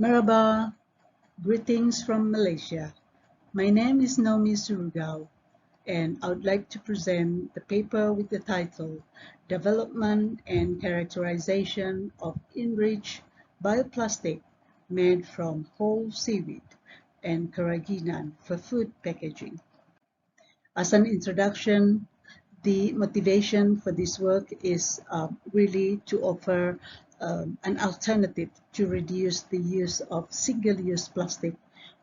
Merhaba, greetings from Malaysia. My name is Noumie Surugau, and I would like to present the paper with the title Development and Characterization of Enriched Bioplastic Made from Whole Seaweed and Keraginan for Food Packaging. As an introduction, the motivation for this work is really to offer an alternative to reduce the use of single-use plastic,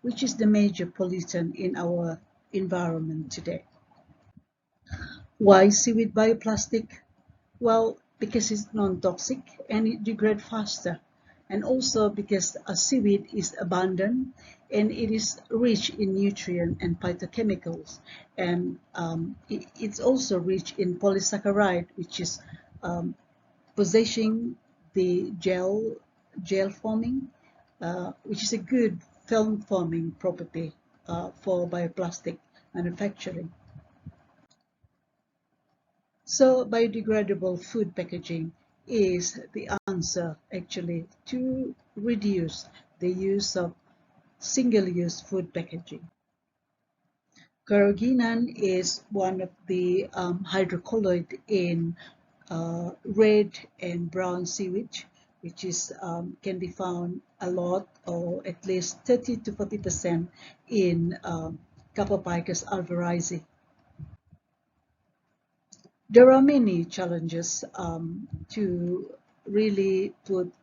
which is the major pollutant in our environment today. Why seaweed bioplastic? Well, because it's non-toxic and it degrades faster. And also because a seaweed is abundant and it is rich in nutrients and phytochemicals. And it's also rich in polysaccharide, which is possessing the gel forming, which is a good film forming property for bioplastic manufacturing. So biodegradable food packaging is the answer actually to reduce the use of single-use food packaging. Carrageenan is one of the hydrocolloid in red and brown seaweed, which is can be found a lot, or at least 30 to 40% in Capopicus alvarezi. There are many challenges to really put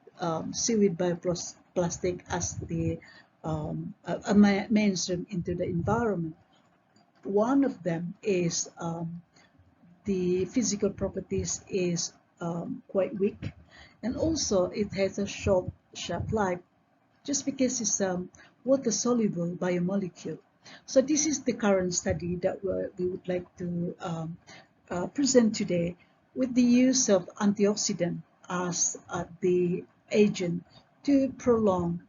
seaweed bioplastic as the a mainstream into the environment. One of them is the physical properties is quite weak, and also it has a short shelf life just because it's water soluble biomolecule. So this is the current study that we would like to present today, with the use of antioxidant as the agent to prolong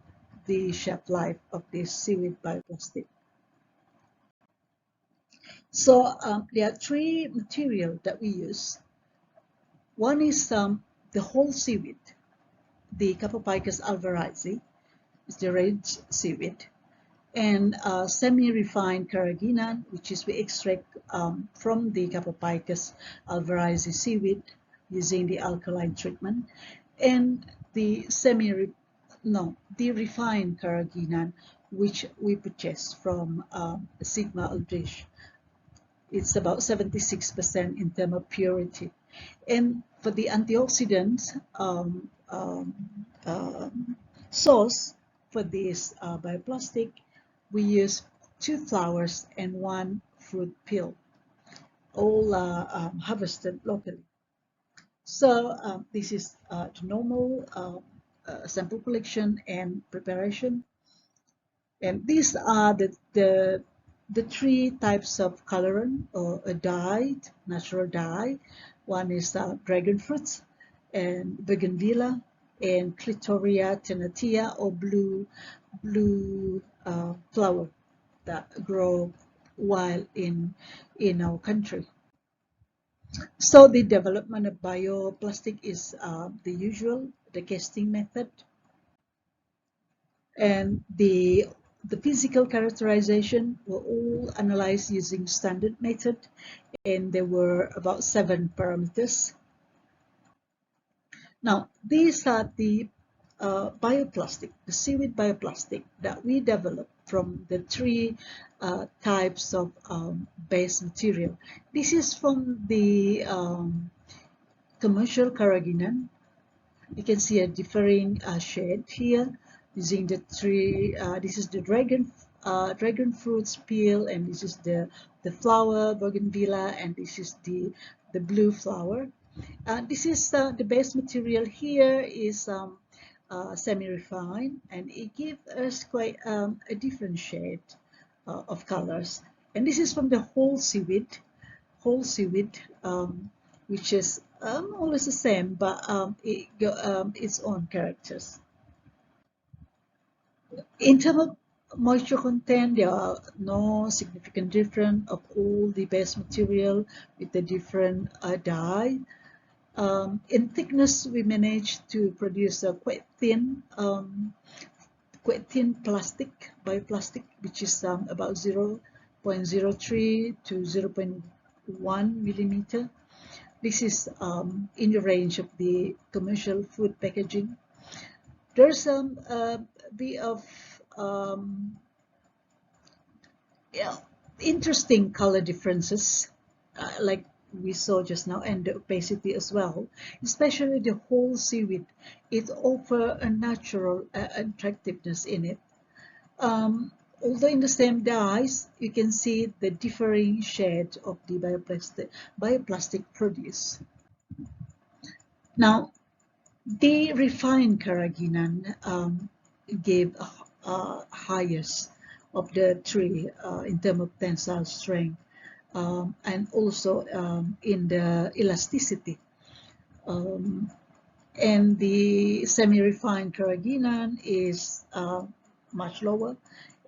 the shelf life of this seaweed bioplastic. So there are three materials that we use. One is the whole seaweed, the Capopicus alvarezi, is the red seaweed, and semi-refined carrageenan, which is we extract from the Capopicus alvarezi seaweed using the alkaline treatment, and the refined carrageenan, which we purchase from Sigma Aldrich. It's about 76% in terms of purity. And for the antioxidants source for this bioplastic, we use 2 flowers and 1 fruit peel, all harvested locally. So this is the normal sample collection and preparation. And these are the 3 types of colorant or a dye, natural dye. One is dragon fruit and bougainvillea and clitoria tenatia, or blue flower that grow wild in our country. So the development of bioplastic is the usual, the casting method, and the physical characterization were all analyzed using standard method, and there were about 7 parameters. Now, these are the bioplastic, the seaweed bioplastic that we developed from the 3 types of base material. This is from the commercial carrageenan. You can see a differing shade here using the 3. This is the dragon fruits peel, and this is the flower bougainvillea, and this is the blue flower. This is the base material here is semi-refined, and it gives us quite a different shade of colors. And this is from the whole seaweed, which is always the same, but it got its own characters. In terms of moisture content, there are no significant difference of all the base material with the different dye. In thickness, we managed to produce a quite thin quite thin plastic, bioplastic, which is about 0.03 to 0.1 millimeter. This is in the range of the commercial food packaging. There's some bit of yeah, interesting color differences, like we saw just now, and the opacity as well, especially the whole seaweed. It offers a natural attractiveness in it. Although in the same dyes, you can see the differing shade of the bioplastic produce. Now, the refined carrageenan gave highest of the three in terms of tensile strength, and also in the elasticity. And the semi-refined carrageenan is much lower,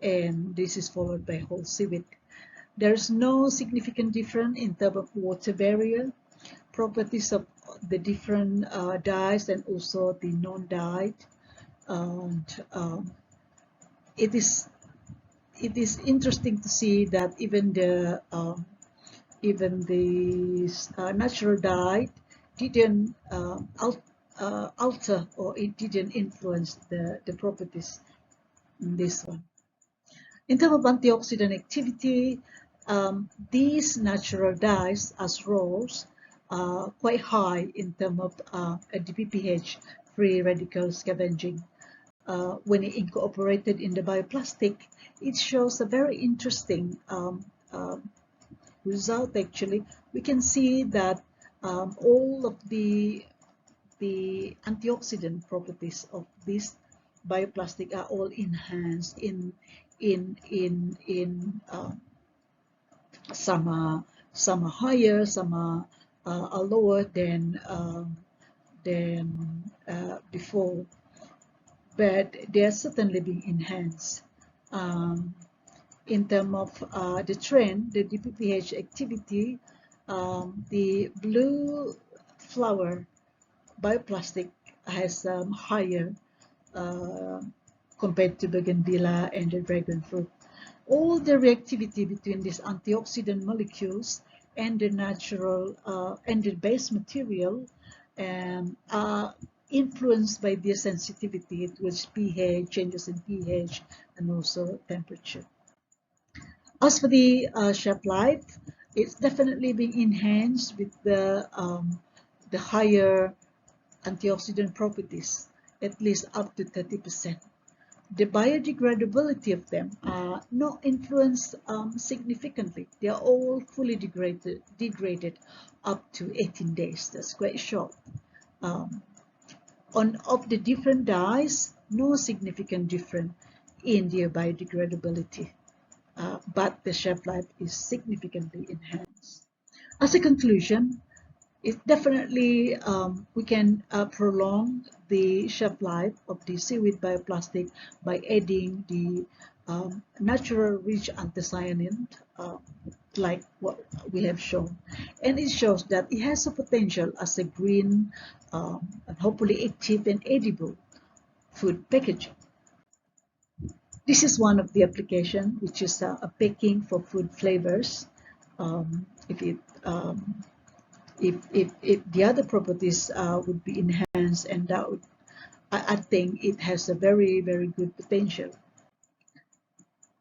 and this is followed by whole seaweed. There's no significant difference in terms of water barrier, properties of the different dyes, and also the non-dyed. And it is interesting to see that even the natural dye didn't alter, or it didn't influence the properties in this one. In terms of antioxidant activity, these natural dyes as raws are quite high in terms of DPPH, free radical scavenging. When it incorporated in the bioplastic, it shows a very interesting result. Actually, we can see that all of the antioxidant properties of this bioplastic are all enhanced in some are higher, some are lower than before, but they are certainly being enhanced. In terms of the trend, the DPPH activity, the blue flower bioplastic has higher compared to bougainvillea and the dragon fruit. All the reactivity between these antioxidant molecules and the natural and the base material are influenced by their sensitivity towards pH, changes in pH, and also temperature. As for the shelf life, it's definitely being enhanced with the higher antioxidant properties, at least up to 30%. The biodegradability of them are not influenced significantly. They are all fully degraded up to 18 days. That's quite short. Of the different dyes, no significant difference in their biodegradability, but the shelf life is significantly enhanced. As a conclusion, it definitely we can prolong the shelf life of the seaweed bioplastic by adding the natural rich anthocyanin, like what we have shown, and it shows that it has a potential as a green and hopefully active and edible food packaging. This is one of the application, which is a packing for food flavors. If the other properties would be enhanced, and that would, I think it has a very, very good potential.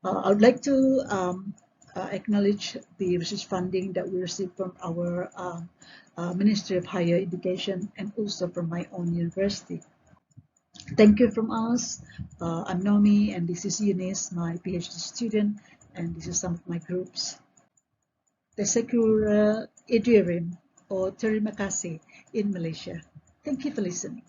I would like to acknowledge the research funding that we received from our Ministry of Higher Education and also from my own university. Thank you from us. I'm Noumie, and this is Eunice, my PhD student, and this is some of my groups. Tasakura Edirim, or terima kasih in Malaysia. Thank you for listening.